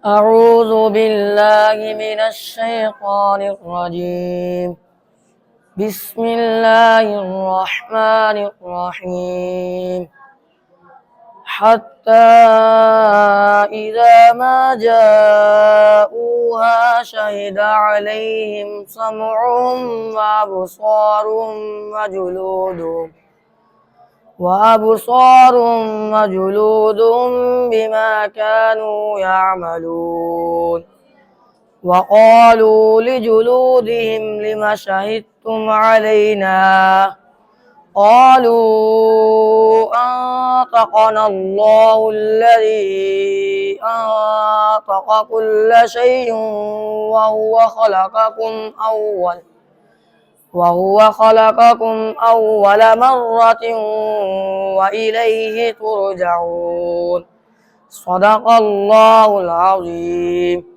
أعوذ بالله من الشيطان الرجيم. بسم الله الرحمن الرحيم. حتى إذا ما جاءوها شهد عليهم سمعهم وأبصارهم بما كانوا يعملون. وقالوا لجلودهم لم شهدتم علينا؟ قالوا أنطقنا الله الذي أنطق كل شيء وهو خلقكم أول مرة وإليه ترجعون. صدق الله العظيم.